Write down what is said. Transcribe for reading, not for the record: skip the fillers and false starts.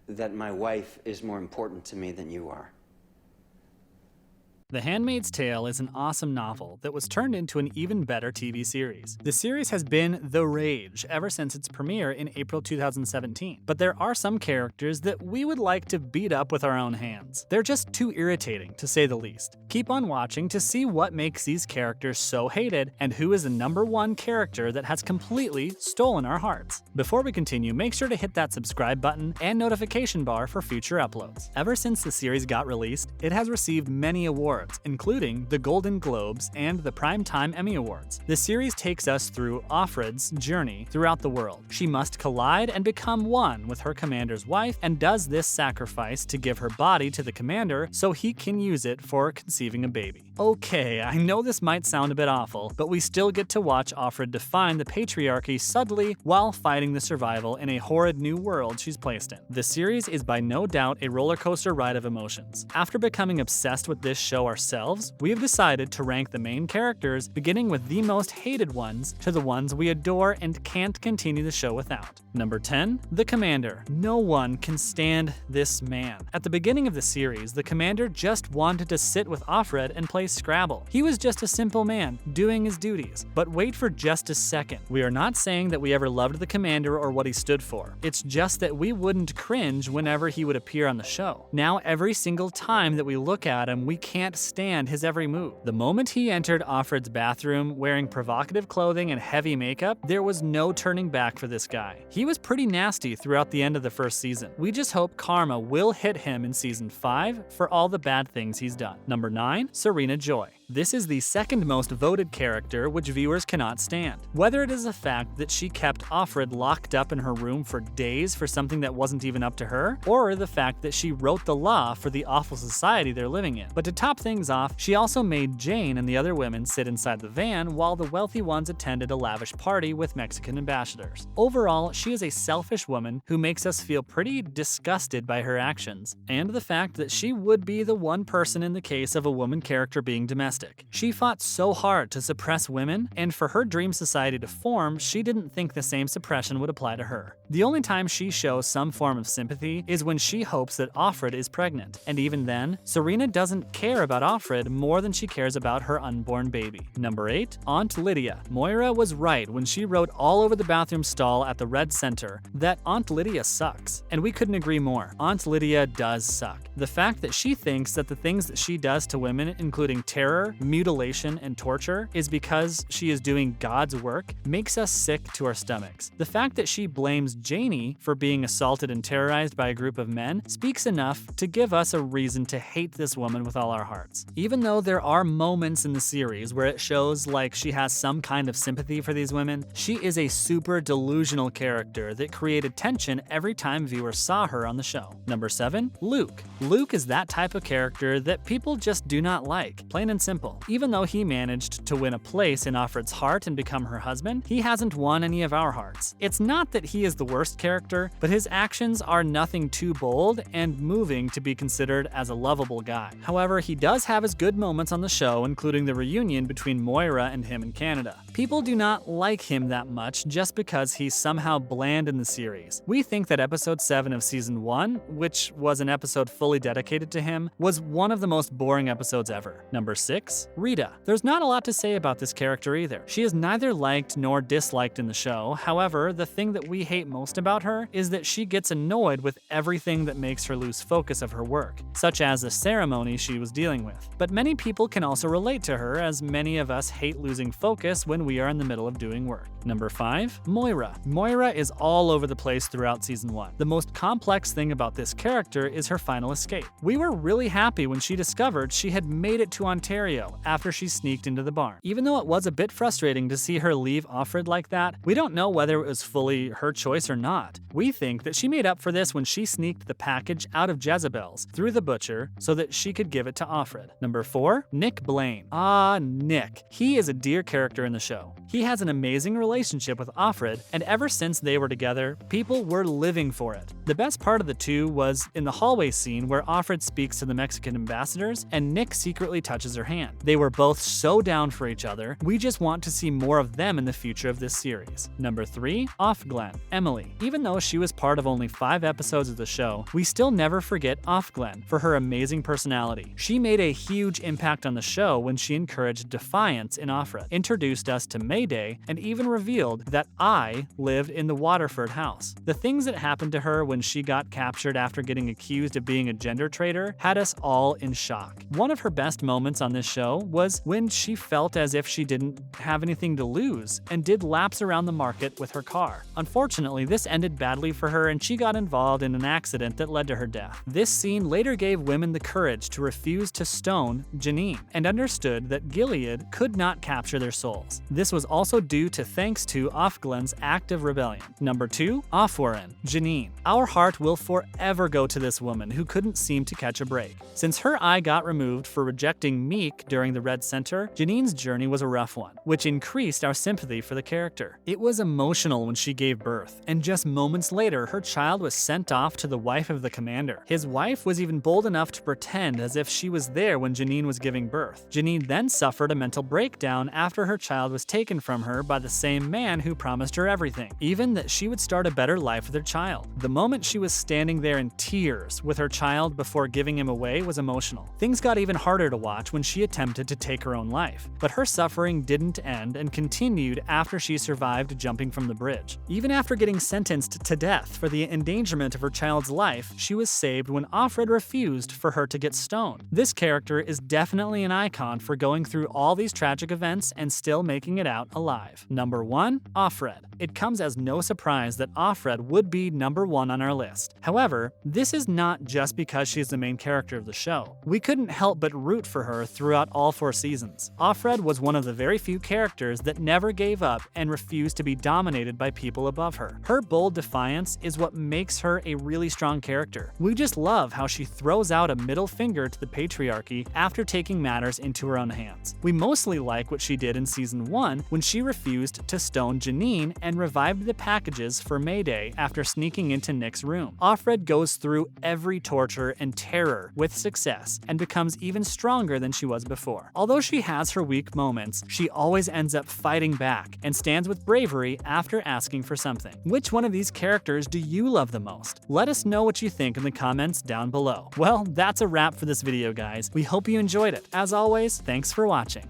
that my wife is more important to me than you are. The Handmaid's Tale is an awesome novel that was turned into an even better TV series. The series has been the rage ever since its premiere in April 2017, but there are some characters that we would like to beat up with our own hands. They're just too irritating, to say the least. Keep on watching to see what makes these characters so hated and who is the #1 character that has completely stolen our hearts. Before we continue, make sure to hit that subscribe button and notification bar for future uploads. Ever since the series got released, it has received many awards, including the Golden Globes and the Primetime Emmy Awards. The series takes us through Offred's journey throughout the world. She must collide and become one with her commander's wife and does this sacrifice to give her body to the commander so he can use it for conceiving a baby. Okay, I know this might sound a bit awful, but we still get to watch Offred define the patriarchy subtly while fighting the survival in a horrid new world she's placed in. The series is by no doubt a roller coaster ride of emotions. After becoming obsessed with this show ourselves, we have decided to rank the main characters, beginning with the most hated ones to the ones we adore and can't continue the show without. Number 10, the Commander. No one can stand this man. At the beginning of the series, the Commander just wanted to sit with Offred and play Scrabble. He was just a simple man, doing his duties. But wait for just a second. We are not saying that we ever loved the Commander or what he stood for. It's just that we wouldn't cringe whenever he would appear on the show. Now, every single time that we look at him, we can't stand his every move. The moment he entered Offred's bathroom wearing provocative clothing and heavy makeup, there was no turning back for this guy. He was pretty nasty throughout the end of the first season. We just hope karma will hit him in season 5 for all the bad things he's done. Number 9, Serena Joy. This is the second most voted character which viewers cannot stand. Whether it is the fact that she kept Offred locked up in her room for days for something that wasn't even up to her, or the fact that she wrote the law for the awful society they're living in. But to top things off, she also made Jane and the other women sit inside the van while the wealthy ones attended a lavish party with Mexican ambassadors. Overall, she is a selfish woman who makes us feel pretty disgusted by her actions, and the fact that she would be the one person in the case of a woman character being domestic. She fought so hard to suppress women, and for her dream society to form, she didn't think the same suppression would apply to her. The only time she shows some form of sympathy is when she hopes that Offred is pregnant, and even then, Serena doesn't care about Offred more than she cares about her unborn baby. Number 8, Aunt Lydia. Moira was right when she wrote all over the bathroom stall at the Red Center that Aunt Lydia sucks, and we couldn't agree more. Aunt Lydia does suck. The fact that she thinks that the things that she does to women, including terror, mutilation, and torture, is because she is doing God's work makes us sick to our stomachs. The fact that she blames Janine for being assaulted and terrorized by a group of men speaks enough to give us a reason to hate this woman with all our hearts. Even though there are moments in the series where it shows like she has some kind of sympathy for these women, she is a super delusional character that created tension every time viewers saw her on the show. Number 7, Luke. Luke is that type of character that people just do not like, plain and simple. Even though he managed to win a place in Offred's heart and become her husband, he hasn't won any of our hearts. It's not that he is the worst character, but his actions are nothing too bold and moving to be considered as a lovable guy. However, he does have his good moments on the show, including the reunion between Moira and him in Canada. People do not like him that much just because he's somehow bland in the series. We think that episode 7 of season 1, which was an episode fully dedicated to him, was one of the most boring episodes ever. Number 6, Rita. There's not a lot to say about this character either. She is neither liked nor disliked in the show. However, the thing that we hate most about her is that she gets annoyed with everything that makes her lose focus of her work, such as the ceremony she was dealing with. But many people can also relate to her, as many of us hate losing focus when we are in the middle of doing work. Number 5, Moira. Moira is all over the place throughout season 1. The most complex thing about this character is her final escape. We were really happy when she discovered she had made it to Ontario after she sneaked into the barn. Even though it was a bit frustrating to see her leave Offred like that, we don't know whether it was fully her choice or not. We think that she made up for this when she sneaked the package out of Jezebel's through the butcher so that she could give it to Offred. Number 4, Nick Blaine. Nick. He is a dear character in the show. He has an amazing relationship with Offred, and ever since they were together, people were living for it. The best part of the two was in the hallway scene where Offred speaks to the Mexican ambassadors and Nick secretly touches her hand. They were both so down for each other. We just want to see more of them in the future of this series. Number 3, Ofglen. Emily. finale. Even though she was part of only 5 episodes of the show, we still never forget Ofglen for her amazing personality. She made a huge impact on the show when she encouraged defiance in Offred, introduced us to Mayday, and even revealed that I lived in the Waterford house. The things that happened to her when she got captured after getting accused of being a gender traitor had us all in shock. One of her best moments on this show was when she felt as if she didn't have anything to lose and did laps around the market with her car. Unfortunately, this ended badly for her and she got involved in an accident that led to her death. This scene later gave women the courage to refuse to stone Janine and understood that Gilead could not capture their souls. This was also due to thanks to Ofglen's act of rebellion. Number 2, Offwarren, Janine. Our heart will forever go to this woman who couldn't seem to catch a break. Since her eye got removed for rejecting Meek during the Red Center, Janine's journey was a rough one, which increased our sympathy for the character. It was emotional when she gave birth, and just moments later, her child was sent off to the wife of the commander. His wife was even bold enough to pretend as if she was there when Janine was giving birth. Janine then suffered a mental breakdown after her child was taken from her by the same man who promised her everything, even that she would start a better life with her child. The moment she was standing there in tears with her child before giving him away was emotional. Things got even harder to watch when she attempted to take her own life, but her suffering didn't end and continued after she survived jumping from the bridge. Even after getting sentenced to death for the endangerment of her child's life, she was saved when Offred refused for her to get stoned. This character is definitely an icon for going through all these tragic events and still making it out alive. Number 1, Offred. It comes as no surprise that Offred would be number 1 on our list. However, this is not just because she's the main character of the show. We couldn't help but root for her throughout all 4 seasons. Offred was one of the very few characters that never gave up and refused to be dominated by people above her. Her bold defiance is what makes her a really strong character. We just love how she throws out a middle finger to the patriarchy after taking matters into her own hands. We mostly like what she did in season 1 when she refused to stone Janine and revived the packages for Mayday after sneaking into Nick's room. Offred goes through every torture and terror with success and becomes even stronger than she was before. Although she has her weak moments, she always ends up fighting back and stands with bravery after asking for something. Which one of these characters do you love the most? Let us know what you think in the comments down below. Well, that's a wrap for this video, guys. We hope you enjoyed it. As always, thanks for watching.